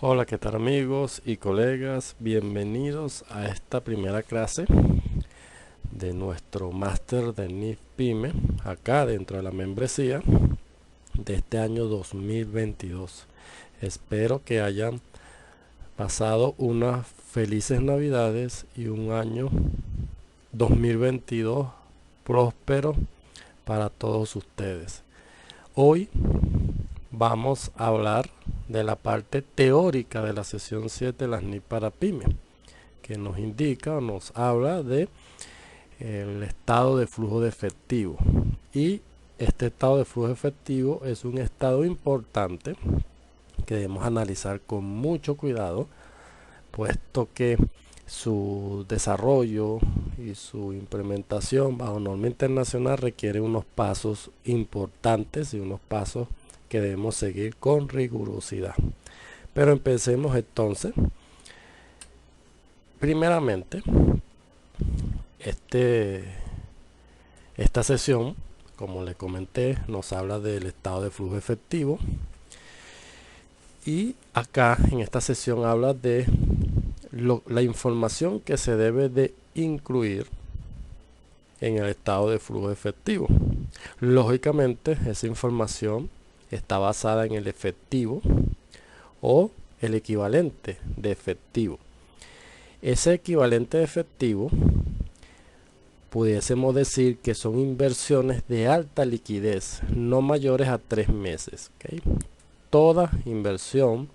Hola, ¿qué tal amigos y colegas? Bienvenidos a esta primera clase de nuestro máster de NIF PYME, acá dentro de la membresía de este año 2022. Espero que hayan pasado unas felices navidades y un año 2022 próspero para todos ustedes. Hoy vamos a hablar de la parte teórica de la sesión 7 de las NIF para PYME, que nos indica o nos habla de el estado de flujo de efectivo. Y este estado de flujo de efectivo es un estado importante que debemos analizar con mucho cuidado, puesto que su desarrollo y su implementación bajo norma internacional requiere unos pasos importantes y unos pasos que debemos seguir con rigurosidad. Pero empecemos entonces. Primeramente, esta sesión, como les comenté, nos habla del estado de flujo efectivo. Y acá en esta sesión habla de la información que se debe de incluir en el estado de flujo efectivo. Lógicamente, esa información está basada en el efectivo o el equivalente de efectivo. Ese equivalente de efectivo pudiésemos decir que son inversiones de alta liquidez, no mayores a 3 meses. ¿Okay? Toda inversión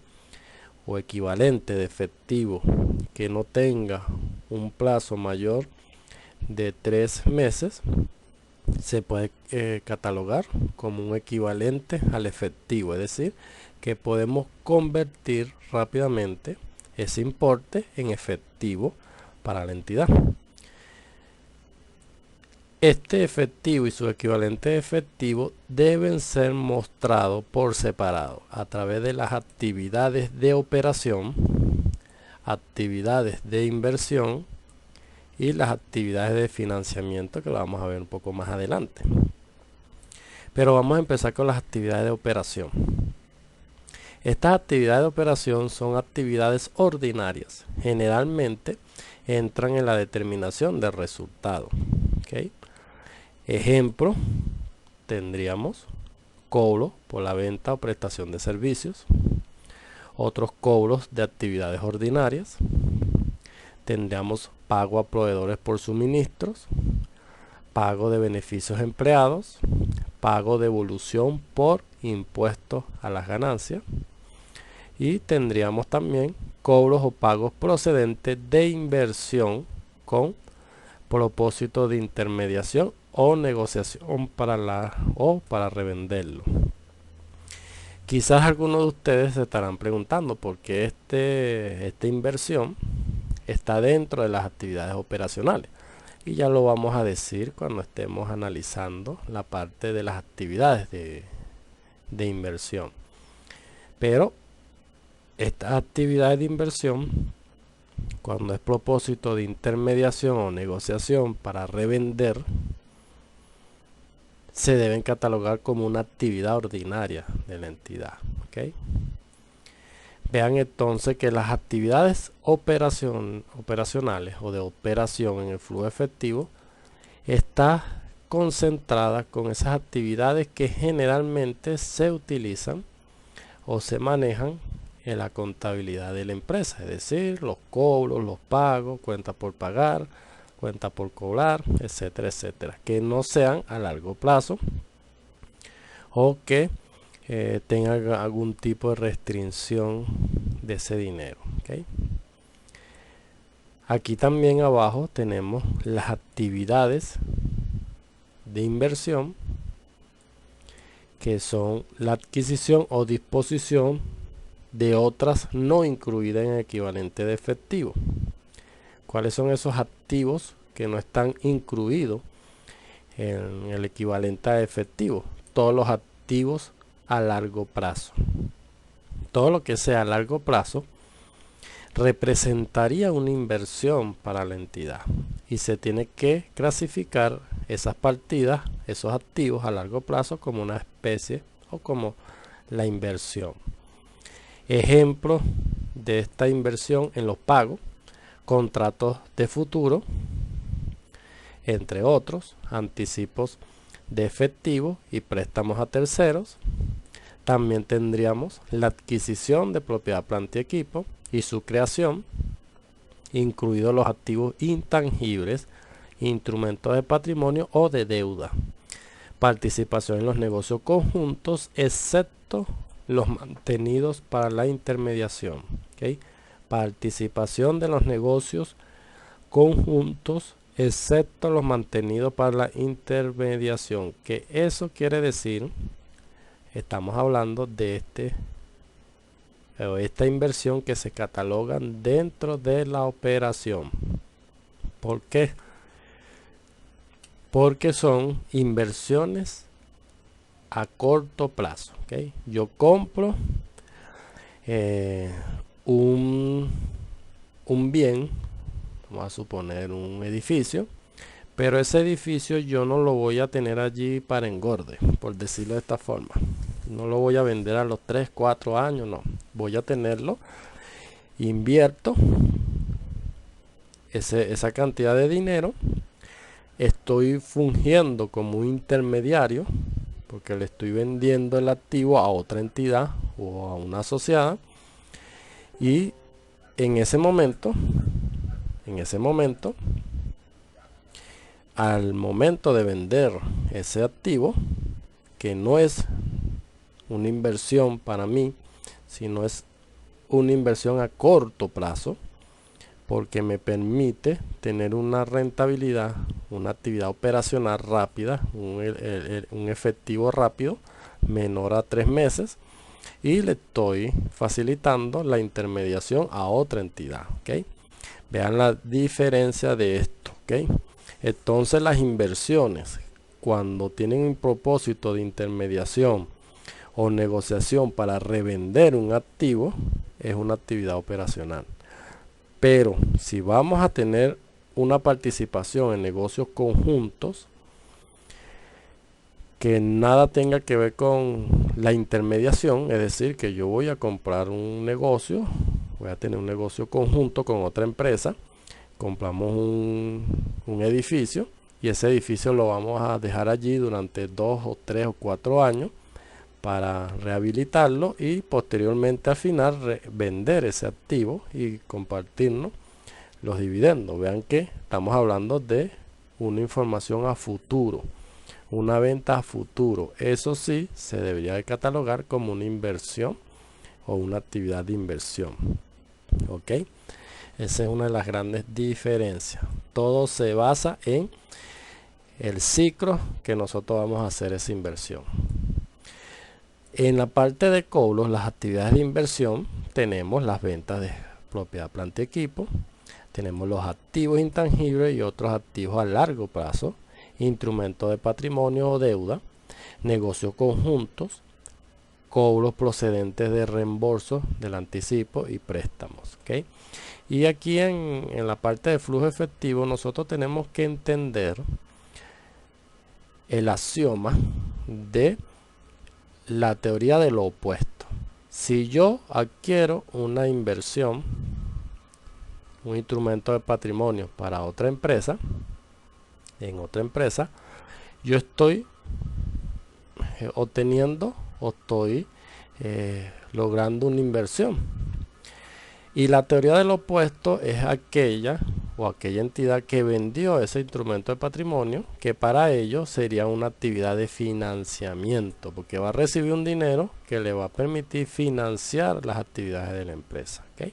o equivalente de efectivo que no tenga un plazo mayor de 3 meses se puede catalogar como un equivalente al efectivo, es decir, que podemos convertir rápidamente ese importe en efectivo para la entidad. Este efectivo y su equivalente efectivo deben ser mostrados por separado a través de las actividades de operación, actividades de inversión y las actividades de financiamiento, que lo vamos a ver un poco más adelante. Pero vamos a empezar con las actividades de operación. Estas actividades de operación son actividades ordinarias. Generalmente entran en la determinación del resultado. ¿Okay? Ejemplo, tendríamos cobro por la venta o prestación de servicios, otros cobros de actividades ordinarias, tendríamos pago a proveedores por suministros, pago de beneficios a empleados, pago de devolución por impuestos a las ganancias, y tendríamos también cobros o pagos procedentes de inversión con propósito de intermediación o negociación para revenderlo. Quizás algunos de ustedes se estarán preguntando por qué esta inversión está dentro de las actividades operacionales. Y ya lo vamos a decir cuando estemos analizando la parte de las actividades de inversión. Pero estas actividades de inversión, cuando es propósito de intermediación o negociación para revender, se deben catalogar como una actividad ordinaria de la entidad. ¿Okay? Vean entonces que las actividades operacionales o de operación en el flujo efectivo está concentrada con esas actividades que generalmente se utilizan o se manejan en la contabilidad de la empresa, es decir, los cobros, los pagos, cuenta por pagar, cuenta por cobrar, etcétera, etcétera, que no sean a largo plazo o que tengan algún tipo de restricción de ese dinero. ¿Okay? Aquí también abajo tenemos las actividades de inversión, que son la adquisición o disposición de otras no incluidas en el equivalente de efectivo. ¿Cuáles son esos activos que no están incluidos en el equivalente a efectivo? Todos los activos a largo plazo. Todo lo que sea a largo plazo representaría una inversión para la entidad y se tiene que clasificar esas partidas, esos activos a largo plazo, como una especie o como la inversión. Ejemplo de esta inversión en los pagos, contratos de futuro, entre otros, anticipos de efectivo y préstamos a terceros. También tendríamos la adquisición de propiedad, planta y equipo y su creación, incluidos los activos intangibles, instrumentos de patrimonio o de deuda. Participación en los negocios conjuntos, excepto los mantenidos para la intermediación. ¿Okay? Participación de los negocios conjuntos, excepto los mantenidos para la intermediación. Que eso quiere decir, estamos hablando de esta inversión que se catalogan dentro de la operación. ¿Por qué? Porque son inversiones a corto plazo. ¿Okay? Yo compro un bien, vamos a suponer un edificio, pero ese edificio yo no lo voy a tener allí para engorde, por decirlo de esta forma. No lo voy a vender a los 3, 4 años, no. Voy a tenerlo, invierto esa cantidad de dinero, estoy fungiendo como un intermediario, porque le estoy vendiendo el activo a otra entidad o a una asociada, y en ese momento, al momento de vender ese activo, que no es una inversión para mí, sino es una inversión a corto plazo, porque me permite tener una rentabilidad, una actividad operacional rápida, un efectivo rápido, menor a 3 meses, y le estoy facilitando la intermediación a otra entidad. ¿Okay? Vean la diferencia de esto. ¿Okay? Entonces las inversiones, cuando tienen un propósito de intermediación o negociación para revender un activo, es una actividad operacional. Pero si vamos a tener una participación en negocios conjuntos que nada tenga que ver con la intermediación, es decir, que yo voy a comprar un negocio, voy a tener un negocio conjunto con otra empresa, compramos un edificio y ese edificio lo vamos a dejar allí durante 2 o 3 o 4 años para rehabilitarlo y posteriormente al final vender ese activo y compartirnos los dividendos. Vean que estamos hablando de una información a futuro, una venta a futuro. Eso sí se debería de catalogar como una inversión o una actividad de inversión. ¿Ok? Esa es una de las grandes diferencias. Todo se basa en el ciclo que nosotros vamos a hacer esa inversión. En la parte de cobros, las actividades de inversión, tenemos las ventas de propiedad, planta y equipo, tenemos los activos intangibles y otros activos a largo plazo, instrumentos de patrimonio o deuda, negocios conjuntos, cobros procedentes de reembolso del anticipo y préstamos. ¿Okay? Y aquí en la parte de flujo efectivo nosotros tenemos que entender el axioma de la teoría de lo opuesto. Si yo adquiero una inversión, un instrumento de patrimonio para otra empresa, en otra empresa, yo estoy obteniendo o estoy logrando una inversión. Y la teoría del opuesto es aquella entidad que vendió ese instrumento de patrimonio, que para ello sería una actividad de financiamiento, porque va a recibir un dinero que le va a permitir financiar las actividades de la empresa. ¿Okay?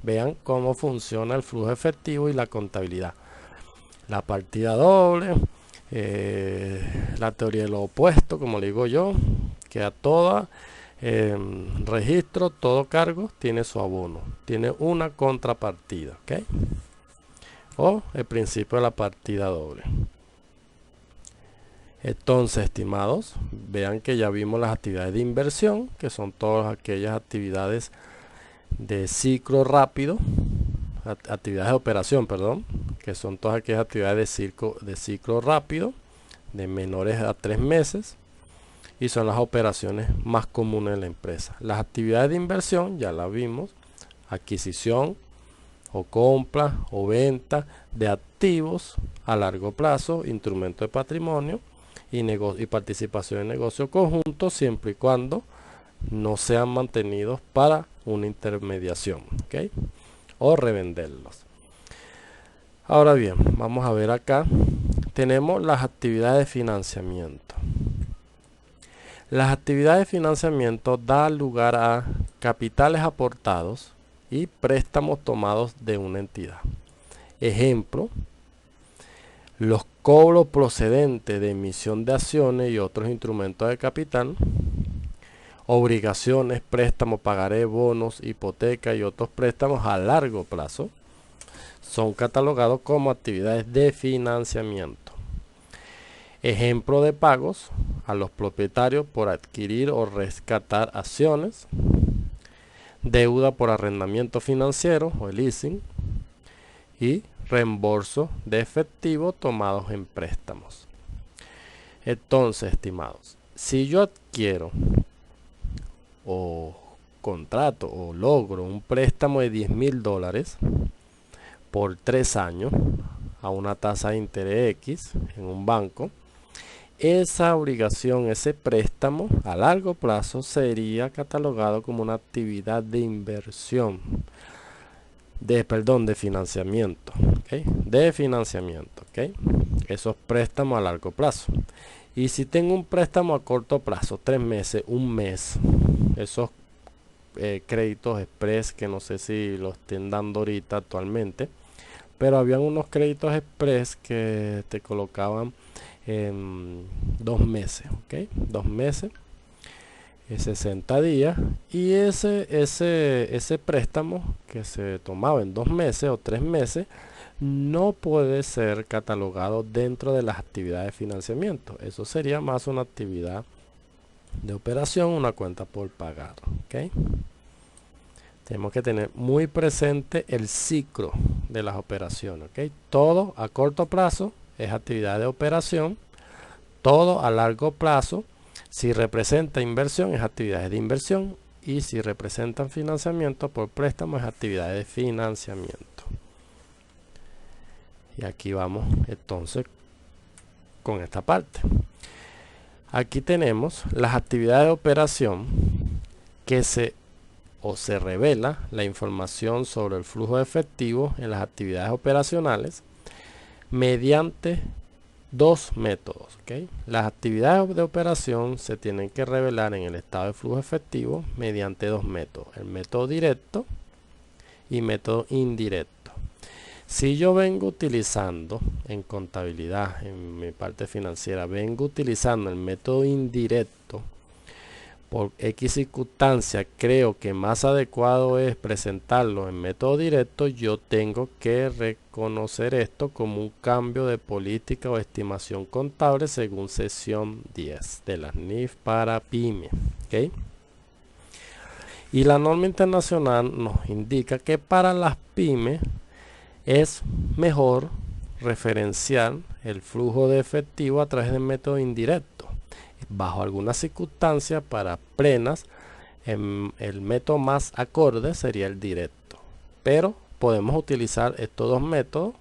Vean cómo funciona el flujo efectivo y la contabilidad. La partida doble, la teoría de lo opuesto, como le digo yo, que a toda registro, todo cargo tiene su abono, tiene una contrapartida. ¿Okay? O el principio de la partida doble. Entonces, estimados, vean que ya vimos las actividades de inversión, que son todas aquellas actividades de ciclo rápido, actividades de operación, perdón, que son todas aquellas actividades de ciclo rápido, de menores a 3 meses, y son las operaciones más comunes en la empresa. Las actividades de inversión, ya las vimos, adquisición o compra o venta de activos a largo plazo, instrumento de patrimonio y participación en negocios conjuntos, siempre y cuando no sean mantenidos para una intermediación, ¿ok? O revenderlos. Ahora bien, vamos a ver acá. Tenemos las actividades de financiamiento. Las actividades de financiamiento dan lugar a capitales aportados y préstamos tomados de una entidad. Ejemplo, los cobros procedentes de emisión de acciones y otros instrumentos de capital, obligaciones, préstamos, pagaré, bonos, hipoteca y otros préstamos a largo plazo son catalogados como actividades de financiamiento. Ejemplo de pagos a los propietarios por adquirir o rescatar acciones, deuda por arrendamiento financiero o el leasing y reembolso de efectivo tomados en préstamos. Entonces, estimados, si yo adquiero o contrato o logro un préstamo de $10,000 por 3 años a una tasa de interés X en un banco, esa obligación, ese préstamo a largo plazo sería catalogado como una actividad de inversión, de financiamiento, ¿okay? De financiamiento, ¿okay? Esos préstamos a largo plazo. Y si tengo un préstamo a corto plazo, 3 meses, un mes, esos créditos express que no sé si los estén dando ahorita actualmente, pero habían unos créditos express que te colocaban en 2 meses, ¿ok? 2 meses, 60 días, y ese préstamo que se tomaba en 2 meses o 3 meses no puede ser catalogado dentro de las actividades de financiamiento. Eso sería más una actividad de operación, una cuenta por pagar, ¿ok? Tenemos que tener muy presente el ciclo de las operaciones, ¿ok? Todo a corto plazo es actividad de operación, todo a largo plazo, si representa inversión, es actividades de inversión, y si representan financiamiento por préstamo, es actividades de financiamiento. Y aquí vamos entonces con esta parte. Aquí tenemos las actividades de operación que se revela la información sobre el flujo de efectivo en las actividades operacionales mediante 2 métodos, ¿okay? Las actividades de operación se tienen que revelar en el estado de flujo efectivo mediante 2 métodos, el método directo y método indirecto. Si yo vengo utilizando en contabilidad, en mi parte financiera, vengo utilizando el método indirecto, por X circunstancia creo que más adecuado es presentarlo en método directo, yo tengo que reconocer esto como un cambio de política o estimación contable según sección 10 de las NIF para PYME, ¿okay? Y la norma internacional nos indica que para las pymes es mejor referenciar el flujo de efectivo a través del método indirecto. Bajo algunas circunstancias, para plenas, el método más acorde sería el directo. Pero podemos utilizar estos 2 métodos,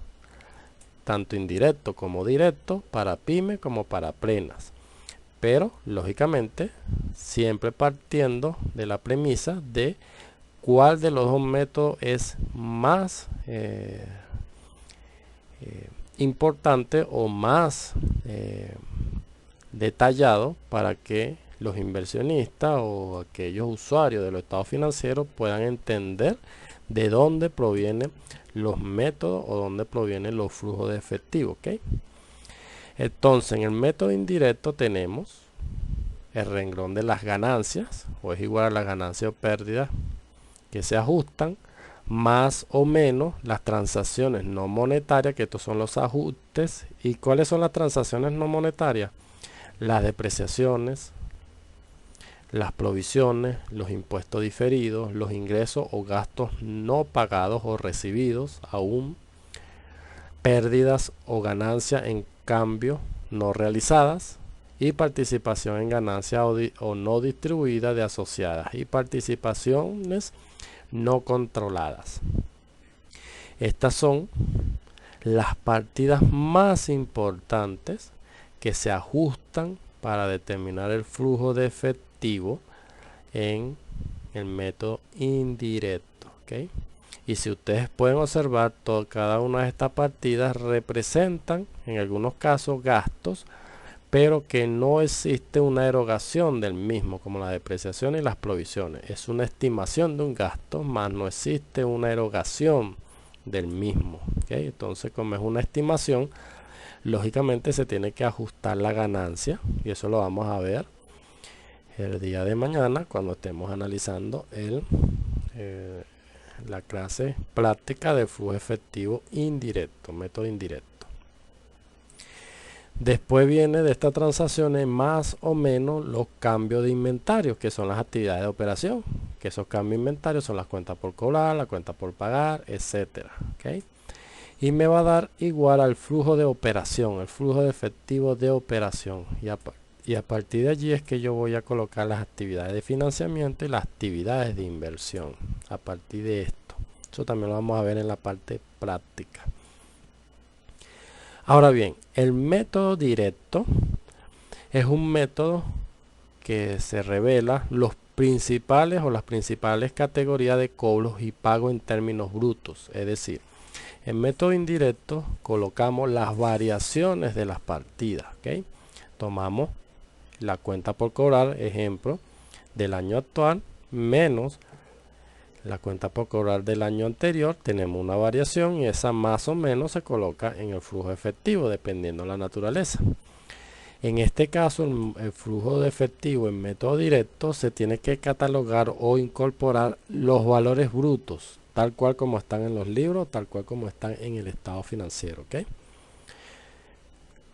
tanto indirecto como directo, para pyme como para plenas. Pero, lógicamente, siempre partiendo de la premisa de cuál de los 2 métodos es más importante o más detallado para que los inversionistas o aquellos usuarios de los estados financieros puedan entender de dónde provienen los métodos o dónde provienen los flujos de efectivo, ¿okay? Entonces, en el método indirecto tenemos el renglón de las ganancias, o es igual a las ganancias o pérdidas que se ajustan, más o menos las transacciones no monetarias, que estos son los ajustes. ¿Y cuáles son las transacciones no monetarias? Las depreciaciones, las provisiones, los impuestos diferidos, los ingresos o gastos no pagados o recibidos aún, pérdidas o ganancias en cambio no realizadas, y participación en ganancias o no distribuidas de asociadas, y participaciones no controladas. Estas son las partidas más importantes que se ajustan para determinar el flujo de efectivo en el método indirecto, ¿ok? Y si ustedes pueden observar, cada una de estas partidas representan en algunos casos gastos, pero que no existe una erogación del mismo, como la depreciación y las provisiones. Es una estimación de un gasto, más no existe una erogación del mismo, ¿okay? Entonces, como es una estimación, lógicamente se tiene que ajustar la ganancia, y eso lo vamos a ver el día de mañana cuando estemos analizando la clase práctica de flujo efectivo indirecto, método indirecto. Después viene de estas transacciones más o menos los cambios de inventario, que son las actividades de operación, que esos cambios de inventario son las cuentas por cobrar, la cuenta por pagar, etcétera, ¿okay? Y me va a dar igual al flujo de operación, el flujo de efectivo de operación. Y a partir de allí es que yo voy a colocar las actividades de financiamiento y las actividades de inversión. A partir de esto. Eso también lo vamos a ver en la parte práctica. Ahora bien, el método directo es un método que se revela los principales o las principales categorías de cobros y pagos en términos brutos. Es decir, en método indirecto colocamos las variaciones de las partidas, ¿okay? Tomamos la cuenta por cobrar, ejemplo, del año actual, menos la cuenta por cobrar del año anterior, tenemos una variación y esa más o menos se coloca en el flujo efectivo, dependiendo de la naturaleza. En este caso, el flujo de efectivo en método directo se tiene que catalogar o incorporar los valores brutos, tal cual como están en los libros, tal cual como están en el estado financiero, ¿ok?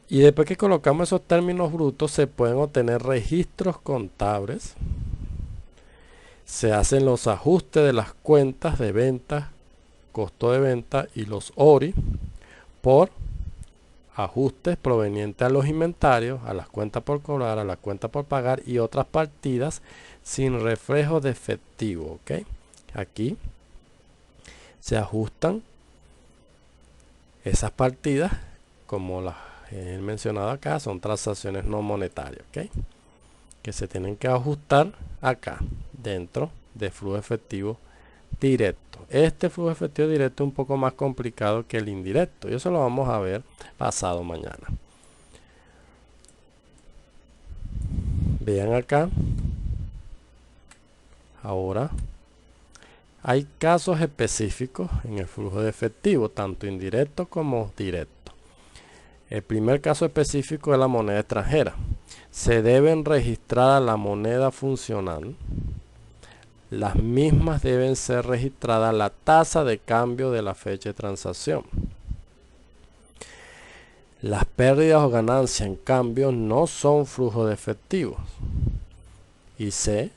Y después que colocamos esos términos brutos, se pueden obtener registros contables. Se hacen los ajustes de las cuentas de venta, costo de venta y los ORI por ajustes provenientes a los inventarios, a las cuentas por cobrar, a las cuentas por pagar y otras partidas sin reflejo de efectivo, ¿ok? Aquí se ajustan esas partidas, como las he mencionado acá, son transacciones no monetarias, ¿ok? Que se tienen que ajustar acá dentro de flujo efectivo directo. Este flujo efectivo directo es un poco más complicado que el indirecto y eso lo vamos a ver pasado mañana. Vean acá. Ahora hay casos específicos en el flujo de efectivo, tanto indirecto como directo. El primer caso específico es la moneda extranjera. Se deben registrar a la moneda funcional. Las mismas deben ser registradas a la tasa de cambio de la fecha de transacción. Las pérdidas o ganancias, en cambio, no son flujos de efectivos. Y se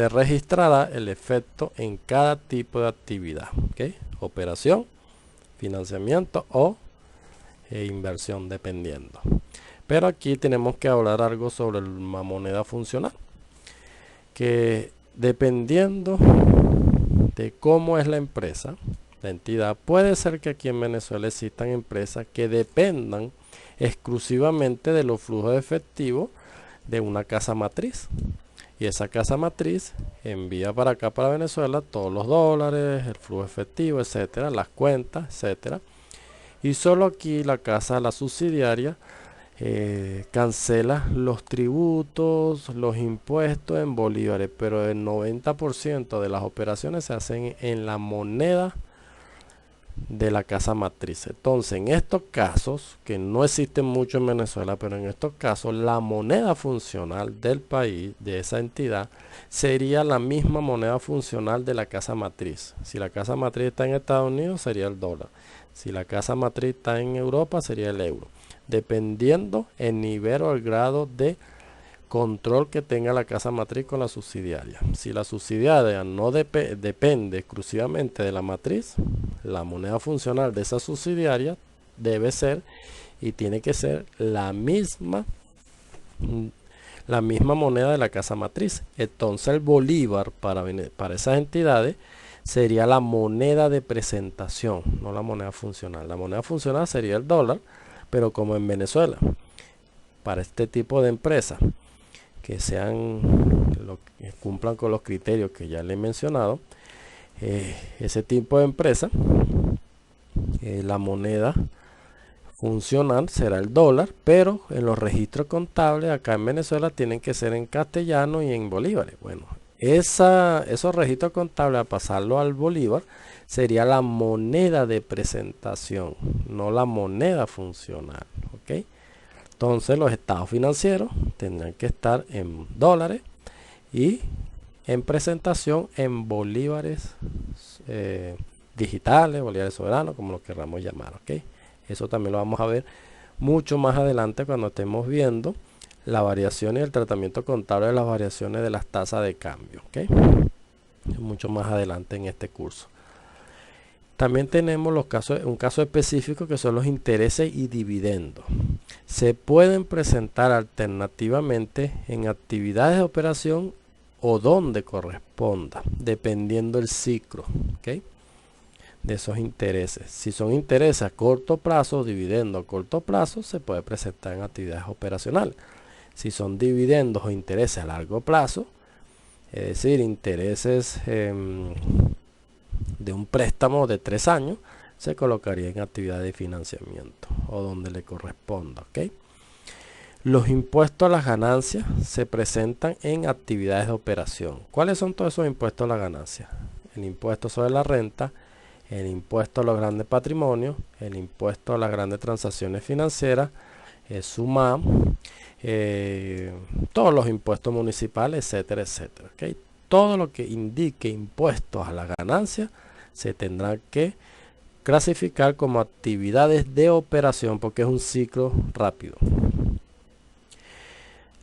registrará el efecto en cada tipo de actividad, ¿okay? Operación, financiamiento o inversión, dependiendo. Pero aquí tenemos que hablar algo sobre la moneda funcional, que dependiendo de cómo es la empresa, la entidad, puede ser que aquí en Venezuela existan empresas que dependan exclusivamente de los flujos de efectivo de una casa matriz. Y esa casa matriz envía para acá, para Venezuela, todos los dólares, el flujo efectivo, etcétera, las cuentas, etcétera. Y solo aquí la subsidiaria, cancela los tributos, los impuestos en bolívares, pero el 90% de las operaciones se hacen en la moneda de la casa matriz. Entonces, en estos casos, que no existen mucho en Venezuela, pero en estos casos la moneda funcional del país, de esa entidad, sería la misma moneda funcional de la casa matriz. Si la casa matriz está en Estados Unidos, sería el dólar. Si la casa matriz está en Europa, sería el euro, dependiendo el nivel o el grado de control que tenga la casa matriz con la subsidiaria. Si la subsidiaria no depende exclusivamente de la matriz, la moneda funcional de esa subsidiaria debe ser y tiene que ser la misma moneda de la casa matriz. Entonces el bolívar para esas entidades sería la moneda de presentación, no la moneda funcional. La moneda funcional sería el dólar, pero como en Venezuela, para este tipo de empresas que que cumplan con los criterios que ya le he mencionado, ese tipo de empresa, la moneda funcional será el dólar, pero en los registros contables acá en Venezuela tienen que ser en castellano y en bolívares. Bueno, esos registros contables, a pasarlo al bolívar, sería la moneda de presentación, no la moneda funcional. ¿Ok? Entonces los estados financieros tendrán que estar en dólares y en presentación en bolívares digitales, bolívares soberanos, como lo queramos llamar. ¿Ok? Eso también lo vamos a ver mucho más adelante cuando estemos viendo la variación y el tratamiento contable de las variaciones de las tasas de cambio. ¿Ok? Mucho más adelante en este curso. También tenemos un caso específico que son los intereses y dividendos. Se pueden presentar alternativamente en actividades de operación o donde corresponda, dependiendo del ciclo, ¿ok?, de esos intereses. Si son intereses a corto plazo, dividendos a corto plazo, se puede presentar en actividades operacionales. Si son dividendos o intereses a largo plazo, es decir, intereses de un préstamo de 3 años, se colocaría en actividad de financiamiento o donde le corresponda. ¿Ok? Los impuestos a las ganancias se presentan en actividades de operación. ¿Cuáles son todos esos impuestos a las ganancias? El impuesto sobre la renta, el impuesto a los grandes patrimonios, el impuesto a las grandes transacciones financieras, el SUMAM, todos los impuestos municipales, etcétera, etcétera. ¿Ok? Todo lo que indique impuestos a la ganancia se tendrá que clasificar como actividades de operación porque es un ciclo rápido.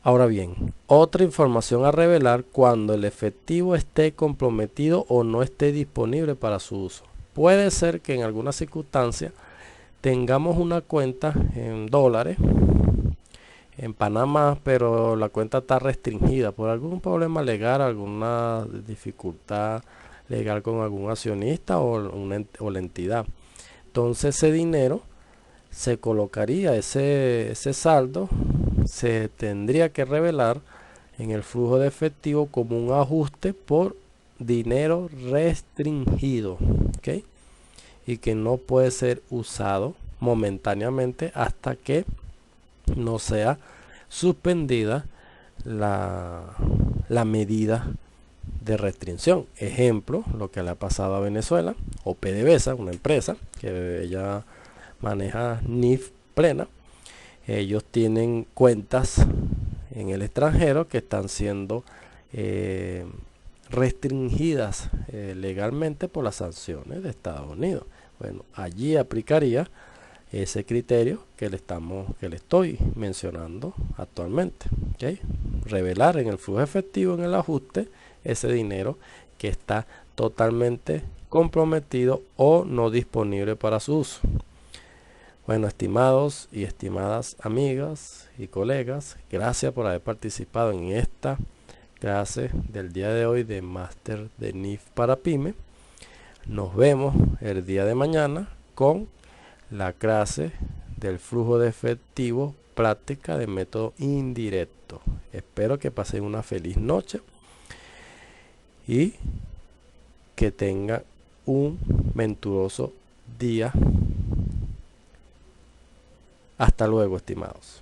Ahora bien, otra información a revelar cuando el efectivo esté comprometido o no esté disponible para su uso. Puede ser que en alguna circunstancia tengamos una cuenta en dólares en Panamá, pero la cuenta está restringida por algún problema legal, alguna dificultad legal con algún accionista o la entidad. Entonces ese dinero se colocaría, ese saldo se tendría que revelar en el flujo de efectivo como un ajuste por dinero restringido, ¿ok?, y que no puede ser usado momentáneamente hasta que no sea suspendida la medida de restricción. Ejemplo, lo que le ha pasado a Venezuela o PDVSA, una empresa que ella maneja NIF plena. Ellos tienen cuentas en el extranjero que están siendo restringidas legalmente por las sanciones de Estados Unidos. Bueno, allí aplicaría ese criterio que le estoy mencionando actualmente. ¿Okay? Revelar en el flujo efectivo, en el ajuste, ese dinero que está totalmente comprometido o no disponible para su uso. Bueno, estimados y estimadas amigas y colegas, gracias por haber participado en esta clase del día de hoy de Máster de NIF para PYME. Nos vemos el día de mañana con la clase del flujo de efectivo, práctica de método indirecto. Espero que pasen una feliz noche y que tengan un venturoso día. Hasta luego, estimados.